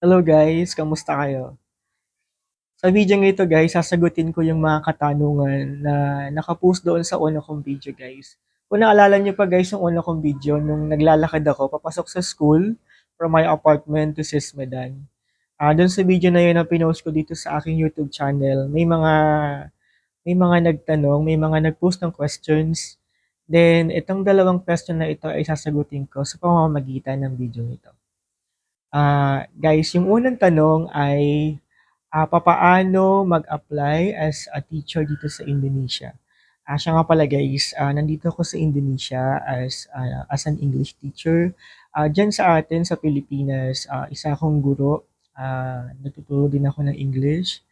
Hello guys, kamusta kayo? Sa video ito guys, sasagutin ko yung mga katanungan na nakapost doon sa una kong video guys. Kung naalala niyo pa guys yung una kong video nung naglalakad ako papasok sa school from my apartment to Sismedan. Doon sa video na yun na pinost ko dito sa aking YouTube channel, may mga nagtanong, may mga nagpost ng questions. Then itong dalawang question na ito ay sasagutin ko sa pamamagitan ng video ito. Guys, yung unang tanong ay papaano mag-apply as a teacher dito sa Indonesia? Siya nga pala guys, nandito ako sa Indonesia as an English teacher. Diyan sa atin sa Pilipinas, isa akong guro. Nagtuturo din ako ng English.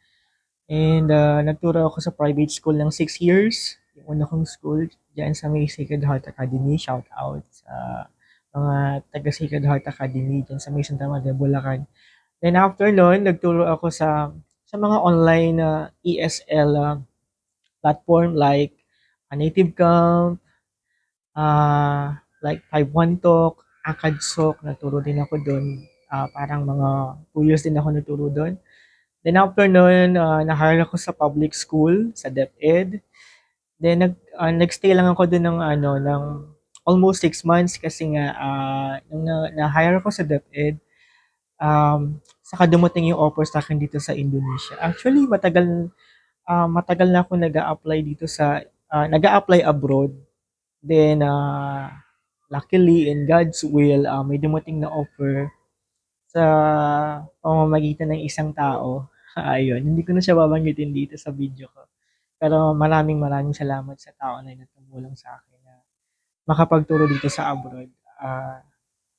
And nagturo ako sa private school ng 6 years. Yung una kong school, diyan sa may Sacred Heart Academy. Shout out sa mga taga Sacred Heart Academy diyan sa may Santa Maria, Bulacan. Then after nun, nagturo ako sa mga online na ESL platform like Native Camp, like 5-1 Talk, Akadsok, nagturo din ako doon. Parang mga 2 years din ako nagturo doon. Then after nun, na-hire ako sa public school, sa DepEd. Then nagstay lang ako doon ng ng almost 6 months kasi nga nung na-hire ako sa DepEd, saka dumating yung offer sa akin dito sa Indonesia. Actually, matagal na ako nag-a-apply abroad. Then, luckily, in God's will, may dumating na offer sa pamamagitan ng isang tao. Ayun, hindi ko na siya babanggitin dito sa video ko. Pero maraming maraming salamat sa tao na yun na tumulong sa akin na makapagturo dito sa abroad. Ah,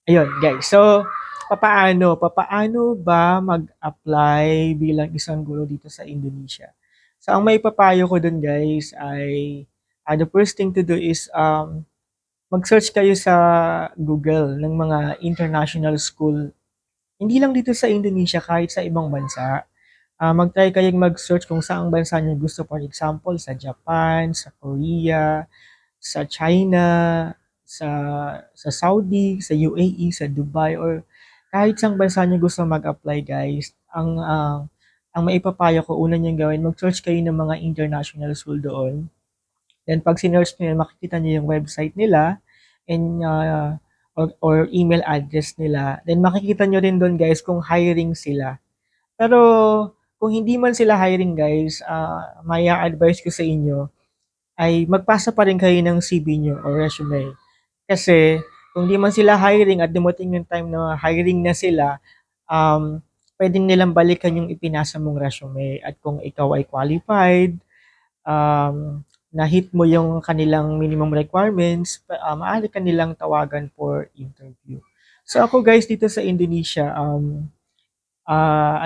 Ayun guys, so papaano ba mag-apply bilang isang guro dito sa Indonesia? So ang maipapayo ko dun guys ay the first thing to do is mag-search kayo sa Google ng mga international school. Hindi lang dito sa Indonesia, kahit sa ibang bansa. Mag-try kayong mag-search kung saang bansa niyo gusto. For example, sa Japan, sa Korea, sa China, sa Saudi, sa UAE, sa Dubai, or kahit saang bansa niyo gusto mag-apply guys. Ang maipapayo ko, una niyong gawin, mag-search kayo ng mga international school doon. Then pag sinearch niyo yan, makikita niyo yung website nila and or email address nila. Then makikita niyo rin doon guys kung hiring sila. Pero kung hindi man sila hiring guys, may advice ko sa inyo ay magpasa pa rin kayo ng CV niyo or resume. Kasi kung di man sila hiring at dumating yung time na hiring na sila, pwedeng nilang balikan yung ipinasa mong resume at kung ikaw ay qualified, na-hit mo yung kanilang minimum requirements, maaari ka nilang tawagan for interview. So ako guys dito sa Indonesia,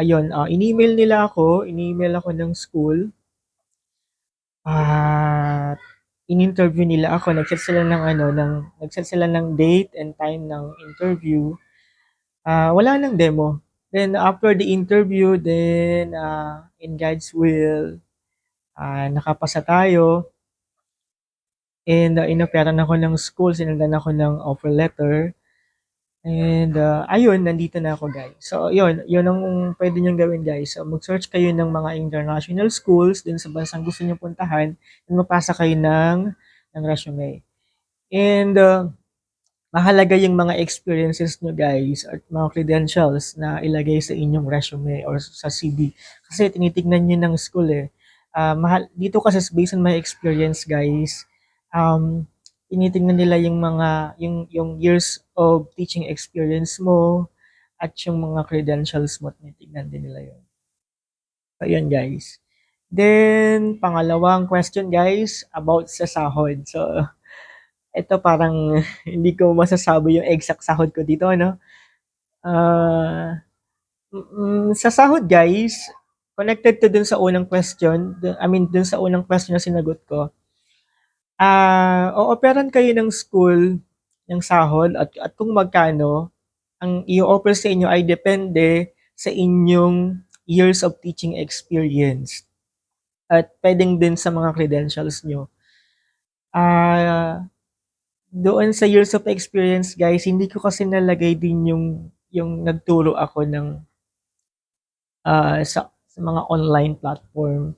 ayun, in-email ako ng school, at in-interview nila ako, nag-set sila ng date and time ng interview. Wala ng demo. Then after the interview, then in God's will, nakapasa tayo and inoferan ako ng school, sinundan ako ng offer letter. And ayun, nandito na ako guys. So yun ang pwede niyong gawin guys. So mag-search kayo ng mga international schools dun sa bansang gusto niyo puntahan and mapasa kayo ng resume. And mahalaga yung mga experiences nyo guys at mga credentials na ilagay sa inyong resume or sa CV. Kasi tinitignan nyo ng school eh. Dito kasi based on my experience guys, um, tinitignan nila yung years of teaching experience mo at yung mga credentials mo, tinitignan din nila yun. So yun guys. Then, pangalawang question guys, about sa sahod. So, ito parang hindi ko masasabi yung exact sahod ko dito, ano? Ah, sa sahod guys, connected to dun sa unang question, dun sa unang question na sinagot ko. O-offeran kayo ng school ng sahod at kung magkano, ang i-offer sa inyo ay depende sa inyong years of teaching experience at pwedeng din sa mga credentials nyo. Doon sa years of experience guys, hindi ko kasi nalagay din yung nagturo ako sa mga online platform,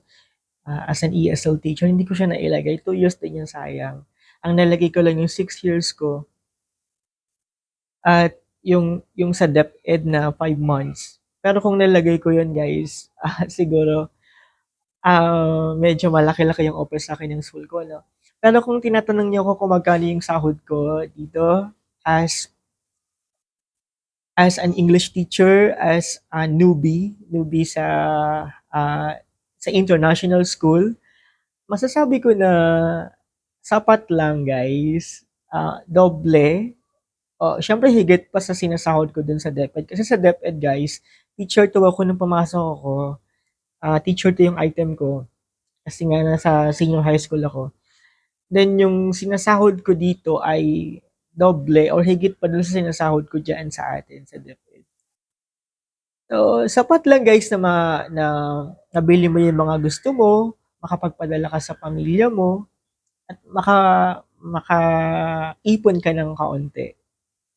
as an ESL teacher, hindi ko siya nailagay. 2 years din yung sayang. Ang nalagay ko lang yung 6 years ko at yung sa DepEd na 5 months. Pero kung nalagay ko yun guys, siguro medyo malaki-laki yung offer sa akin ng school ko, no? Pero kung tinatanong niyo ako kung magkano yung sahod ko dito as as an English teacher, as a newbie ah, sa international school, masasabi ko na sapat lang guys. Doble. O, syempre higit pa sa sinasahod ko dun sa DepEd. Kasi sa DepEd guys, teacher 2 ako nung pumasok ako. Teacher 2 yung item ko. Kasi nga nasa senior high school ako. Then yung sinasahod ko dito ay doble or higit pa dun sa sinasahod ko dyan sa atin sa DepEd. So, sapat lang guys na, na nabili mo yung mga gusto mo, makapagpadala ka sa pamilya mo, at makaipon ka ng kaunti.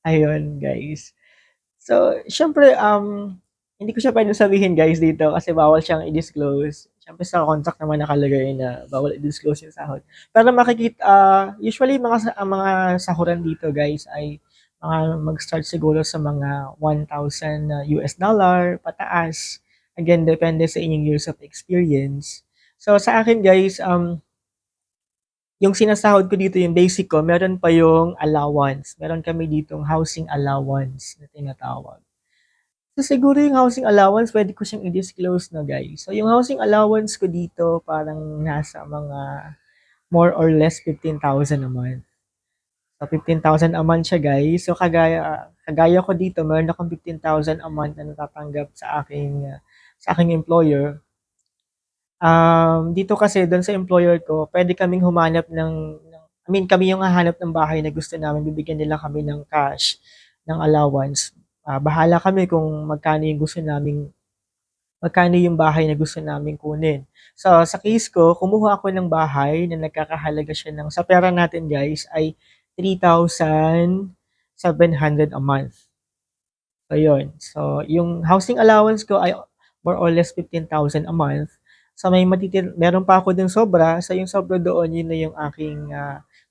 Ayun guys. So, siyempre, hindi ko siya pwedeng sabihin guys dito kasi bawal siyang i-disclose. Siyempre sa contract naman nakalagay na bawal i-disclose yung sahod. Pero usually ang mga sahuran dito guys ay mga mag-start siguro sa mga 1,000 US dollar pataas. Again, depende sa inyong years of experience. So sa akin guys, yung sinasahod ko dito, yung basic ko, meron pa yung allowance. Meron kami ditong housing allowance na tinatawag. So, siguro yung housing allowance, pwede ko siyang i-disclose na guys. So, yung housing allowance ko dito, parang nasa mga more or less 15,000 a month. So, 15,000 a month siya guys. So, kagaya ko dito, meron akong 15,000 a month na natatanggap sa aking employer. Dito kasi doon sa employer ko, pwede kaming humanap I mean, kami yung hahanap ng bahay na gusto namin, bibigyan nila kami ng cash, ng allowance. Bahala kami kung magkano yung bahay na gusto namin kunin. So, sa case ko, kumuha ako ng bahay na nagkakahalaga siya sa pera natin guys, ay 3,700 a month. So, yun. So, yung housing allowance ko ay more or less 15,000 a month. So, meron pa ako din sobra. So, yung sobra doon, yun na yung aking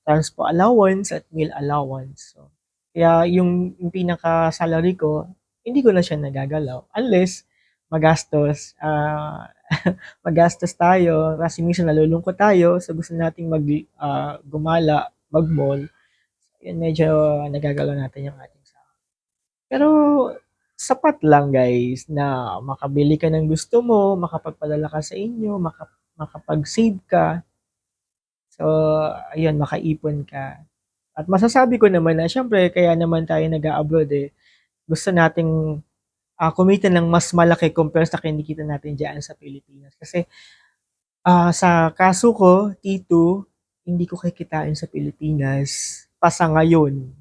transport allowance at meal allowance. So, kaya yung pinaka-salary ko, hindi ko na siya nagagalaw. Unless, magastos. Magastos tayo. Kasi minsan nalulungkot tayo. So, gusto nating gumala, mag-mall. Yun, medyo nagagalaw natin yung ating pero sapat lang guys na makabili ka ng gusto mo, makapagpadala ka sa inyo, makapag-save ka. So, ayun, makaipon ka. At masasabi ko naman na syempre kaya naman tayo nag-a-abroad eh. Gusto nating kumita ng mas malaki compare sa kinikita natin diyan sa Pilipinas. Kasi sa kaso ko, T2, hindi ko kikitain sa Pilipinas pa sa ngayon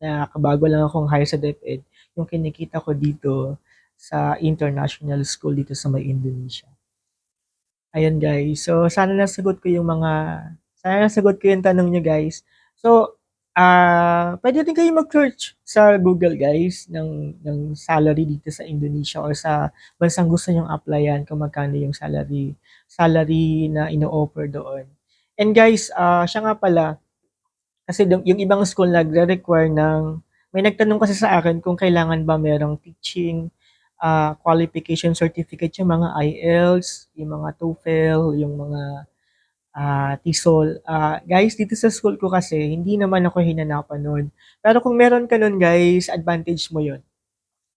na kabago lang akong hire sa DepEd, yung kinikita ko dito sa international school dito sa may Indonesia. Ayun guys. So sana nasagot ko yung tanong niyo guys. So pwede din kayo mag-search sa Google guys ng salary dito sa Indonesia or sa bansang gusto niyong applyan kung magkano yung salary na ino-offer doon. And guys, siya nga pala, kasi yung ibang school nagre-require may nagtanong kasi sa akin kung kailangan ba merong teaching qualification certificate, yung mga IELTS, yung mga TOEFL, yung mga TESOL. Guys, dito sa school ko kasi, hindi naman ako hinanapan nun. Pero kung meron ka nun guys, advantage mo yun.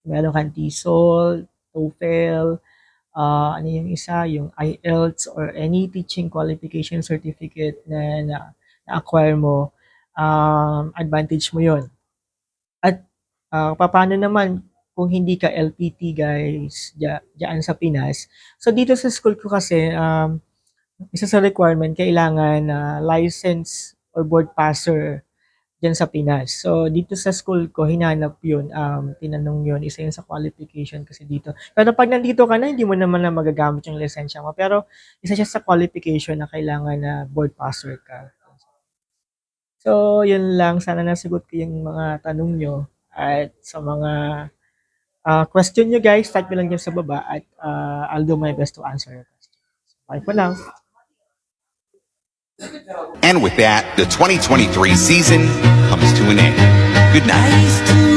Meron kang TESOL, TOEFL, ano yung isa, yung IELTS or any teaching qualification certificate na-acquire mo, advantage mo yon. At paano naman kung hindi ka LPT guys, diyan sa Pinas. So dito sa school ko kasi, isa sa requirement, kailangan license or board passer diyan sa Pinas. So dito sa school ko, hinanap yun, tinanong yun, isa yun sa qualification kasi dito. Pero pag nandito ka na, hindi mo naman na magagamit yung lisensya mo. Pero isa siya sa qualification na kailangan na board passer ka. So, yun lang. Sana nasagot ko yung mga tanong nyo. At sa mga Question nyo guys, type nyo lang dyan sa baba at I'll do my best to answer your question. Bye for now. And with that, the 2023 season comes to an end. Good night.